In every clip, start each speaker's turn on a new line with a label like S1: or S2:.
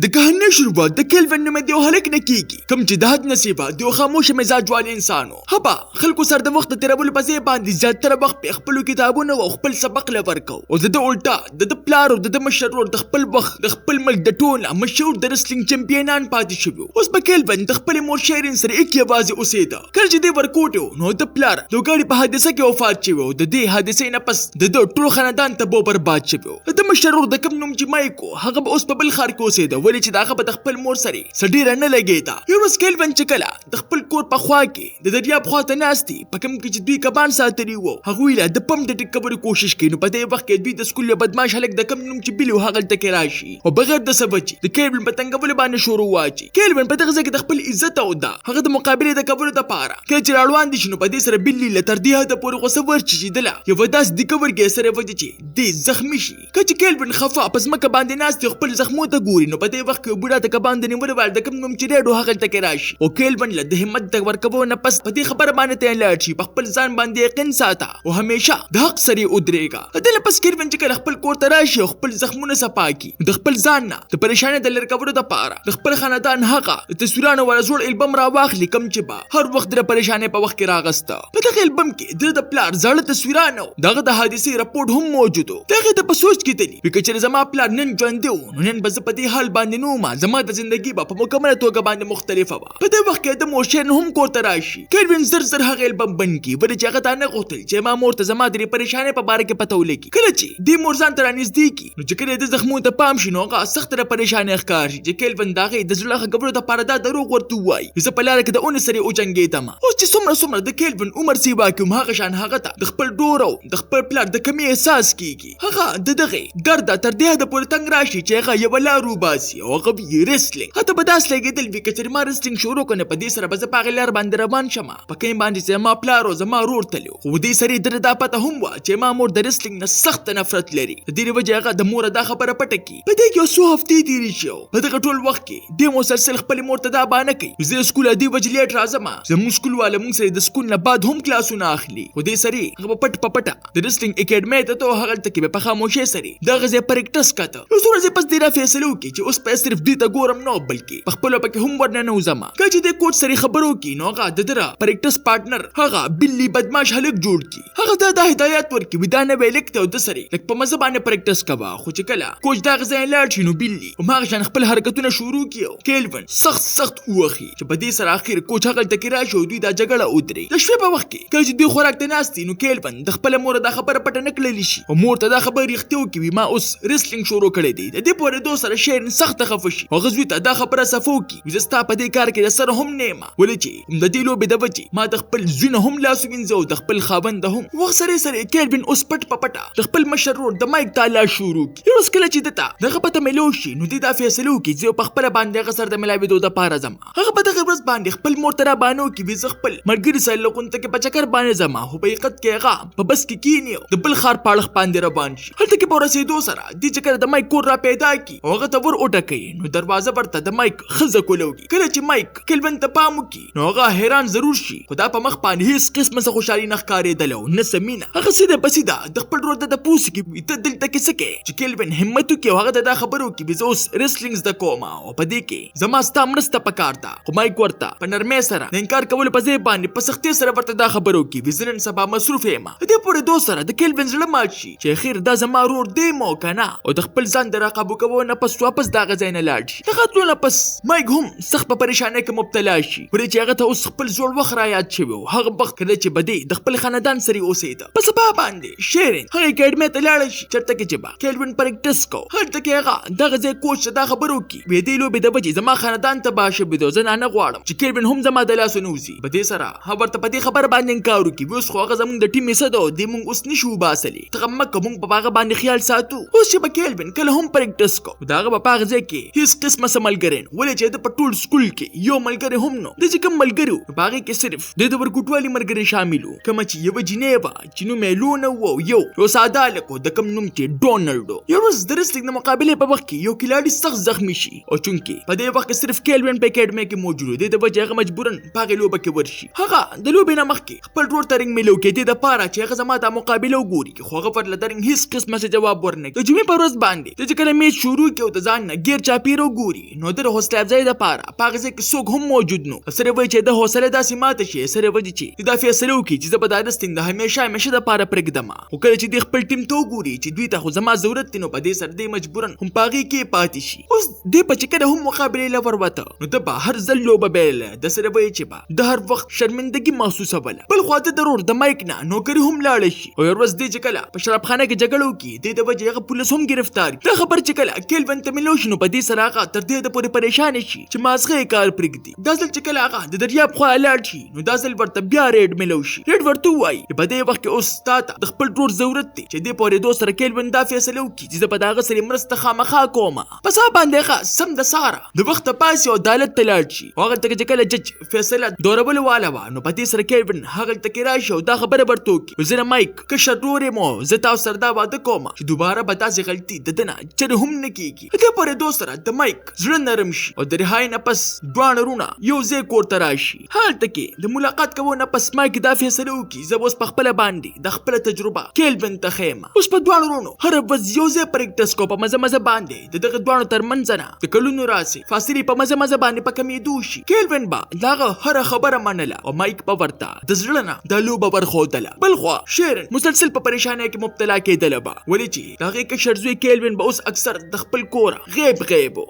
S1: د کہانی شروعات د کیلوین نومې د یو هلک نه کیږي کوم چې د حد نصیبه د یو خاموشه مزاج والي انسان و. هبا خلکو سره د وخت تیرولو په ځای باندې زیاتره وخت په خپلو کتابونو او خپل سبق له ورکو او د الټا د پلار او د مشر ورور د خپل وخت د خپل ملک د ټوله مشهور د رسلینګ چمپیونان پاتې شوي. اوس په کیلوین د خپل مور شیرین سره یک یوازې اوسېده. کله چې دی ورکوټ نو د پلار د ګاډي په حادثه کې وفات شوی او د دې حادثې نه پس د ټول خاندان تباہ برباد شوی. د مشر ورور د کوم نوم چې مایکو هغه به اوس په بل ښار کې اوسېده ولې چې دغه به د خپل مور سره سډیره نه لګېده. یو ورځ کیلوین چې کله د خپل کور په خوا کې د دریاب خواته ناستي په کوم کې چې دوی کبان ساتلي وو هغوی له د پم د ټیکولو کوشش کوي. نو په دې وخت کې دوی د سکول یو بدمعاش هلک د کوم نوم چې بلی و هغه هلته کې راشي او بغیر د سبب د کیلوین په تنګولو باندې شروع واچي. کیلوین په دغه ځای کې د خپل عزت او د هغه د مقابلې د کولو دپاره کله چې راروان دي شي نو په دې سره بلی له تر دې حده پورې غوسه ورچېدله یوه داسې د کورګې سره وجه چې دی زخمي شي. کله چې کیلوین خفه په ځمکه باندې ناست خپل زخمو ته ګوري نو په دې وخت کې بوډا د کبان د نیولو د کوم نوم چې ډېر هغه هلته کې راشي او کیلوین له د همت د ورکوو نه پس په دې خبره باندې ته لاړ شي په خپل ځان باندې یقین ساته او همیشه د حق سره ودرېږه. د دې نه پس کیلوین چې کله خپل کور ته راشي او خپل زخمونه صفا کړي د خپل ځان نه د پریشانۍ د لرې کولو دپاره د خپل خاندان هغه د تصویرانو والا زوړ البم راواخلي کوم چې به هر وخت د پریشانۍ په وخت کې راغسته. په دغه البم کې د پلار زاړه تصویرانو دغه د حادثې رپورټ هم موجود و. دغه ته په سوچ کې تلي که چېرې زما پلار نن ژوندی و نو نن به زه په دې حال باندې نه وم زما د زندګي به په مکمله توګه باندې مختلفه وه. په دې وخت کې د مور شیرین هم کور ته راشي. کیلوین زر هغه البم بند کړي ولې چې هغه ته نه غوښتل چې ما مور ته زما د پریشانۍ په باره کې پته ولګي. کله چې دې مور ځان ته رانږدې کړي نو چې کله د زخمونو ته پام شي نو هغه سخته پریشانۍ ښکار شي چې کیلوین د هغې د زړه ښه کولو دپاره دا دروغ ورته ووایي زه په لاره کې د اونې سره وجنګېدم. اوس چې څومره د کیلوین عمر سیوا کړي هغه شان هغه ته د خپل ډور او د خپل پلار د کمۍ احساس کېږي. هغه د دغې ګرده تر دې حده پورې تنګ راشي چې هغه یوه لار وباسي او هغه وي ریسلینګ. حتی به داسې لګېدل وي که چېرې ما ریسلینګ شروع کړو نو په دې سره به زه په هغې لار باندې روان شم په کوم باندې چې زما پلار او زما ورور تلو. خو دې سره یې دا پته هم وه چې ما مور د ریسلینګ نه سخته نفرت لري. د دې وجې هغه د موره دا خبره پټه کړي. په دې کې یو څو هفتې تېرې شي او په دغه ټول وخت کې دې مسلسل خپلې مور ته دا بانه کوي زه سکول دې وجې لیټ راځم زموږ سکول والا موږ سره د سکول نه بعد هم کلاسونه اخلي. خو دې سره هغه به پټ په پټه د ریسلینګ اکیډمۍ ته ته هغلته کې به په خاموشۍ سره دغه ځای پریکټس کاته. یو څو ورځې پس دې را فیصله وکړي چې اوس به صرف دوی ته ګورم نه بلکې په خپلو پکې هم ورننوځم. کله چې دې کوچ سره خبرې وکړي نو هغه د ده پریکټس پارټنر هغه بلی بدمعاش هلک جوړ کړي. هغه ته دا هدایت ورکړي دا نوی لیک ته د سره لږ په مزه باندې پریکټس کوه. خو چې کله کوچ دغه ځای لاړ شي نو بلی هماغه شان خپل حرکتونه شروع کړي او کیلوین سخت ووخي چې په دې سره اخر کوچ هغلته کې راشي او دوی دا جګړه ودرېږي. د شپې په وخت کې کله چې دوی خوراک ته ناست دي نو کیلوین د خپله موره دا خبره پټه نه کړلی شي او مور ته دا خبره رښتیا وکړي ما اوس ریسلینګ شروع کړی دی. د دې پورېدو سره شیرین سخته خفه شي هغه زوی ته دا خبره صفه وکړي زه ستا په دې کار کې د سره هم نه یم ولې چې د دې لوبې د وجې ما د خپل زوی نه هم لاس ووینځه او د خپل خاوند هم. وخت سره کیلوین اوس پټ په پټه د خپل مشر ورور د مایک تالا شروع کړي. یو ورځ کله چې ده ته دغه پته میلو شي نو دوی دا فیصله وکړي زه په خپله باندې هغه سره د ملاوېدو دپاره ځم. هغه په دغه ورځ باندې خپل مور ته رابانه وکړي زه خپل ملګري سره له غونډه کې په چکر باندې ځم خو په حقیقت کې هغه په بس کې کیني او د بل ښار په اړخ باندې روان شي. هلته کې په ورسېدو سره دوی چې کله د مایک کور را پیدا کړي او هغه ته ور وټکوي نو دروازه ورته د مایک ښځه کولوږي. کله چې مایک کیلوین ته پام وکړي نو هغه حیران ضرور شي خو دا په مخ باندې هېڅ قسمه څه خوشحالي نه ښکارېدله او نه څه مینه. هغه سیده په سیده د خپل ورور د پوڅې کې وي ته دلته کې څه کوې چې کیلوین همت وکړي او هغه ته دا خبره وکړي زه اوس ریسلینګ زده کوم او په دې کې زما ستا مرسته پکار ده. خو مایک ورته په نرمۍ سره د انکار کولو په ځای باندې په سختۍ سره ورته دا خبره وکړي زه نن سبا مصروف یم. د دې پورېدو سره د کیلوین زړه مات شي چې اخر دا زما ورور دی مو که نه او د خپل ځان د راقابو کوو نه پس واپس دغه ځای نه لاړ شي. دغه تلو نه پس مایک هم سخت په پریشانۍ کې مبتلا شي ولې چې هغه ته اوس خپل زوړ وخت رایاد شوی و هغه وخت کله چې به دی د خپل خاندان سره اوسېده. په سبا باندې شیرین هغې اکیډمۍ ته لاړه شي چېرته کې چې به کیلوین پریکټس کو. هلته کې هغه دغه ځای کوچ ته دا خبره وکړي وې دې لوبې د وجې زما خاندان تباه شوی دی زه نه غواړم چې کیلوین هم زما د لاسو نه وځي. په دې سره هغه ورته په دې خبره باندې انکار وکړي اوس خو هغه زموږ د ټیم حصه ده او دې موږ اوس نشو وباسلی ته غم مه کوه موږ په هغه باندې خیال ساتو. اوس چې به کیلوین کله هم پریکټس کو د هغه به په هغه ځای کې هېڅ قسمه څه ملګری نه ولې چې د په ټول سکول کې یو ملګری هم نو د چې کوم ملګري و په هغې کې صرف د ورکوټوالي ملګري شامل و کومه چې یوه جینۍ وه چې نوم یې لونه و او یو ساده هلک و د کوم نوم چې ډونلډ و. یو ورځ د ریسلینګ د مقابلې په وخت کې یو کلاړي سخت زخمي شي او چونکې په دې وخت کې صرف کیلوین په اکیډمۍ کې موجود و د وجې هغه مجبورا په هغې لوبه کې ورشي. هغه د لوبې نه مخکې خپل ورور ته رنګ میلو کړي دې دپاره چې هغه زما دا مقابله وګوري خو هغه ورله د رنګ هېڅ قسمه څه جواب ورنه کړي. د جمعې په ورځ باندې د چې کله میچ شروع کړي او د ځان نه غیر چاپیرو ګوري نو د حوصله افزای د پاره پاغه کې څوک هم موجود نو سره وای چې د حوصله داسې ماته شي سره وځي چې دا فیصله وکړي چې زبر د ستنګ د همیشه د پاره پرګدم او کله چې د خپل ټیم ته وګوري چې دوی ته خو زما ضرورت دی نو په دې سره د مجبورن هم پاغي کې پاتې شي اوس د پچکه هم مقابله لور وته نو د په هر ځل لوبه بیل د سره وای چې با د هر وخت شرمندګي محسوسه ولا بل خو د ضرور د مایک نه نوکری هم لاړ شي او ورځ دې چې کله په شرابخانه کې جګړه وکړي د وجه پولیس هم گرفتار دا خبر چې کله کیلوین ته ملوش نو په دې سره هغه تر دې د پوره پریشان شي چې مازغه کار پرګدي دا ځل چې کله هغه د دریاب خو لاړ شي نو دا ځل ورته بیا ریډ ملوشي ریډ ورته وای په دې وخت کې اوس تاته د خپل ډور ضرورت دی چې دې پوره دوه سره کیلوین دا فیصله وکړي چې په داغه سره مرسته خامخا کومه پس باندې ښه سم د ساره د وخت پاسي او عدالت ته لاړ شي هغه ته چې کله جج فیصله دوربل والا و نو په دې سره کیلوین هغه ته کې راشي او دا خبره ورته وکړي زه مایک که شډورې مو زه تاسو سره دا واده کوم چې دوباره به تاسو غلطي د دنه چې هم نه کیږي دې پوره دوه سره د مایک زړه نرم شي او د رهای نه پس دوه رونه یو ځای کور ته راشي حالت کې د ملاقات کوو نه پس مایک دا فیصله وکړي زه اوس په خپل باندې د خپل تجربه کیلوین ته خیمه اوس په دوه رونو هر ورځ یو ځای پریکټس کو په مزه باندې دغه دوه ترمنځ نه د کلونو راسي فاصله په مزه باندې په کمی دوشي کیلوین با داغه هر خبره منله او مایک په ورته د زړه نه د لوبه ورخودله بل خو شیرن مسلسل په پریشانی کې مبتلا کېدل با ولې چې داغه کې شرزوی کیلوین به اوس اکثر د خپل کور غیب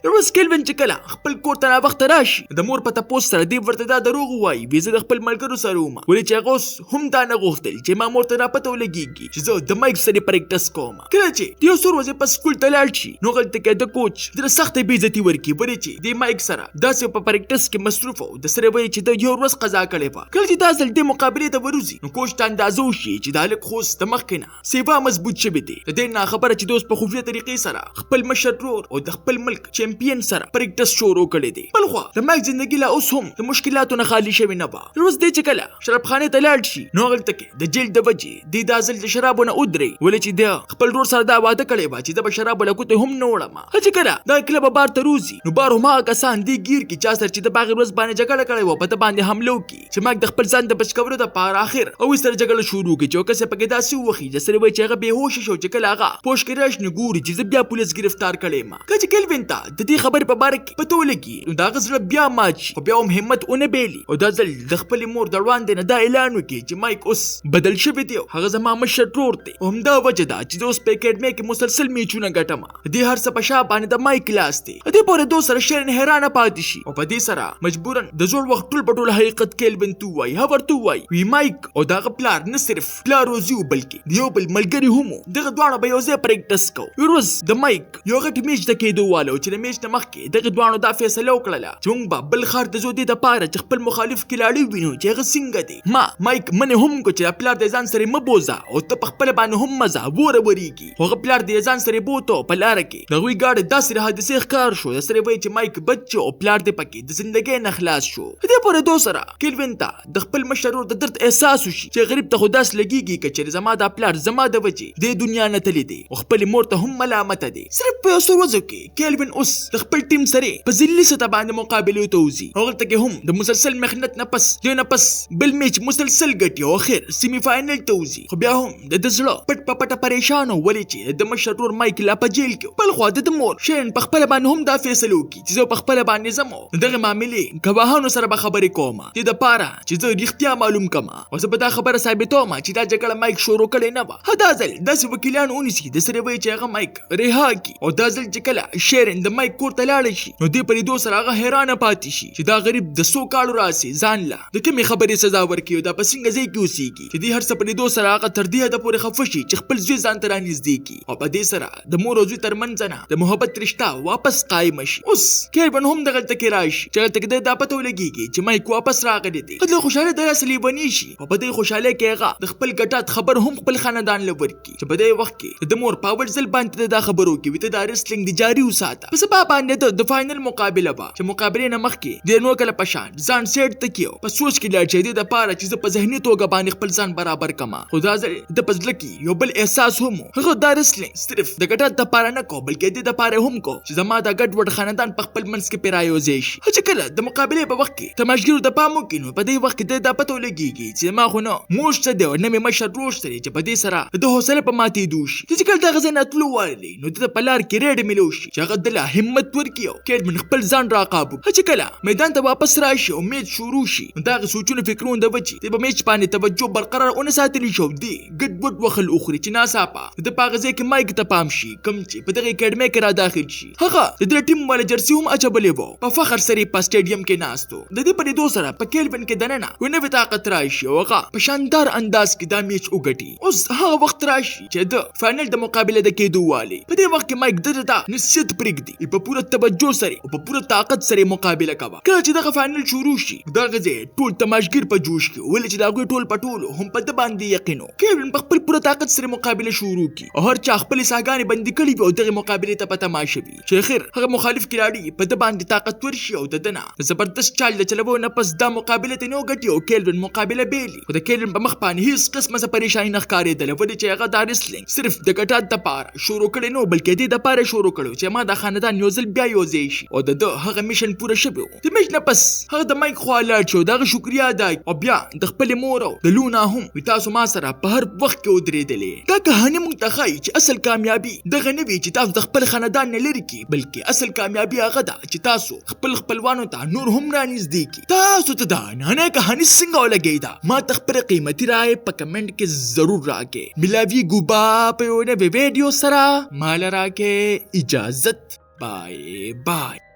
S1: روز کیلوین چې کله خپل کور ته وخت راشي د مور په تاسو سره دی ورته دا دروغ وایي ویزه د خپل ملګرو سره ومه ولې چې هغه هم دا نه غوښتل چې ما مور ته را پته ولګيږي چې زه د مایک سره پریکټس کوم کله چې یو سور وځي په سکول ته لاړ شي نو غلطه کې د کوچ د سخت بیزتی ورکی ولې چې د مایک سره داسې په پریکټس کې مصروف او د سره وایي چې د یو ورځ قضا کړي په کله چې تاسو د مقابله ته وروزي نو کوچ ته اندازو شي چې د الک خوست د مخکنه سیوا مضبوط شوی دی د دې نه خبره چې دوست په خفیه طریقې سره خپل مشرور او د خپل ملک چمپیون سره پریکټس شروع کړي دي بل خو د مایک ژوندۍ لا اوس هم د مشکلاتو نه خالی شوی نه با روز دې چې کله شرابخانه ته لاړ شي نو غلطه کې د جیل د وجې د دازل د شرابونه ودري ولې چې د خپل ډور سره دا واده کړي با چې د شراب له کوته هم نه وړم چې کله دا کلب بار ته روزي نو بار ما کسان دی گیر کی چا سر چې د باغ روز باندې جګړه کړي و په باندې حمله وکي چې ماګ د خپل ځان د بچکورو د پار اخر او سره جګړه شروع کی چې کسه پکې داسې وخی چې سره وای چې هغه بهوش شو چې کله هغه پوش کې راش نه ګوري چې بیا پولیس گرفتار کړي ما کله کلوین ته د دې خبر په باره کې پته ولګي نو دا غزل بیا ماچ خو بیا هم همت اونې بیلی او دا ځل د خپل مور دروان دی نه دا اعلان وکي چې مایک اوس بدل شوی دی هغه زما مشر ټور دی هم دا وجه دا چې اوس په اکیډمي کې مسلسل میچونه ګټم دې هر څه په شا باندې د مایک لاس دی دې پورې دوه سره شرن حیرانه پاتې شي او په دې سره مجبورن د زوړ وخت ټول پټول حقیقت کیلوین تو وای هاور تو وای وی مایک او دا پلار نه صرف پلار وزیو بلکې دیو بل ملګری هم دغه دوه به یو ځای پریکټس کو ورز د مایک یو غټ میچ د کېدو والو چې میچ نه مخکې دغه دوه دا فیصله وکړه چې موږ بل خار د زودي د پاره چې خپل مخالف کلاړي وینو چې هغه څنګه دی ما مایک منه هم کو چې پلار د ځان سره مبوزا او ته خپل باندې هم مزه وریږي هغه پلار د ځان سره بوته په لار کې د وی ګاډ داسې حادثه ښکار شو سره وای چې مایک بچو او پلار دې پکې د ژوندۍ نه خلاص شو دې پورې دوه سره کیلوین ته د خپل مشرور د درد احساس وشي چې غریب ته خداس لګيږي چې زما د پلار زما د وجې د دنیا نه تللی دی او خپل مور ته هم ملامت دي صرف په اوسو ورځو کې کیلوین اوس د خپل ټیم سره په ذلی سطح باندې مقابله توزي هغه ته هم د مسلسل مهنت نه پس بل میچ مسلسل ګټي او اخر سیمی فائنل توزي خو بیا هم د دزړه پټ پریشان ولې چې د مشرور مایک لا په جیل کې بل خو د مور شین په خپل باندې هم دا فیصله وکړي چې زه په خپل باندې زمو دغه معاملې گواهانو سره به خبرې کوم چې د پاره چې زه رښتیا معلوم کما او زه به دا خبره ثابتوم چې دا جګړه مایک شروع کړي نه و هدا ځل داسې وکیلان اونیسي د سره وای چې هغه مایک رها کی او دا ځل چې کله شیرن د مایک کور ته لاړ شي نو دې پرې دوه سره هغه حیرانه پاتې شي چې دا غریب د سو کالو راسي ځان لا د کومې خبرې سزا ورکړي دا پسنګ ځای کې اوسېږي چې دې هر څه پرې دوه سره هغه تر دې د پورې خفشي چې خپل ځای ځان ته رانږدې کی او په دې سره د مور او زوی ترمنځ نه د محبت رشتہ واپس قائم شي اوس کیلوین هم دغه تک راشي چې تک د پته ولګيږي چې مایک واپس راغلی دی خدای خوشاله در اصلي بني شي او په دې خوشاله کې هغه د خپل ګټات خبر هم خپل خاندان لور کی چې په دې وخت کې د مور پاور ځل باندې دا خبرو کې وته د ریسلینګ د جاری وساته په سبب باندې د فائنل مقابله با چې مقابله نه مخ کې د نو کله پشان ځان سیټ تکیو په سوچ کې لا چې د پاره چې په ذهني توګه باندې خپل ځان برابر کما خدا د پزله کې یو بل احساس هم هغه د ریسلینګ صرف د ګټات د پاره نه کو بلکې د پاره هم کو چې زما د ګډ وډ خاندان په خپل منځ کې پیرایوځي شي چې کله د مقابله په وخت کې تماشګرو د پامو کې نو په دې وخت کې د پته لګيږي چې ما خو نو موږ څه دی نه مې مشر روشتري چې په دې سره د حوصله په ماتې دوشي چې کله د غزنه تلو والي نو د پلار کې ریډ ملوشي چې هغه د لا همت ورکیو کېد من خپل ځان راقابو چې کله میدان ته واپس راشي او میچ شروع شي دغه سوچونه فکرونه د وچی ته به میچ باندې توجه برقرار ونه ساتلی شو دی ګډ وډ وخل اخري چې ناڅاپه د پاغزه کې مایک ته پام شي کم چې په دغه اکیډمي کې را داخل شي هغه د ټیم والا جرسي هم اچبلې وو په فخر سره په سټیډیم کې ناستو د دې په لیدو سره په کیلوین کې دننه ونه طاقت راشي او هغه په شاندار انداز کې دا میچ وګټي اوس هغه وخت راشي چې د فائنل د مقابله د کېدو والی په دې وخت کې مایک دته نسیت پرېږدي په پوره توجه سره او په پوره طاقت سره مقابله کوي کله چې دغه فائنل شروع شي دغه ټول تماشګر په جوش کې ولې چې دا ټول پټول هم په د باندې یقینو کیلوین په خپل پوره طاقت سره مقابله شروع کی او هر چا خپل ساګانې بندي کړي او دغه مقابله ته په تماشا وي چې اخر هغه مخالف کلاړي په د باندې طاقت ورشي او ددنه زبردست چال د چلوو نه پس دا مقابله ته نو ګټي او کیلوین مقابله بیلی خو د کیلوین په مخ باندې هیڅ قسمه څه پریشانی نه ښکارېدله ولې چې هغه دا ریسلینګ صرف د ګټات د پاره شروع کړي نو بلکې د پاره شروع کړو چې ما د خاندان یو ځل بیا یوځای شي او د هغه میشن پوره شوی د میش نه پس هغه د مایک خوا لاړ شو دغه شکریا ادا او بیا د خپل مور او د لونا هم تاسو ما سره په هر وخت کې ودرېدلې دا کہانی موږ ته ښایي چې اصل کامیابی دغه نه وي چې تاسو د خپل خاندان نه لري کی بلکې اصل کامیابی هغه ده چې تاسو خپل خپلوانو ته نور هم رانږدې کی تاسو ته دا نه کہانی څنګه ولګی دا ما ته خپل قیمتي رائے په کمنټ کې ضرور راکې ملاوی ګوبا په یو نوې ویډیو سره مال راکې اجازت بای بای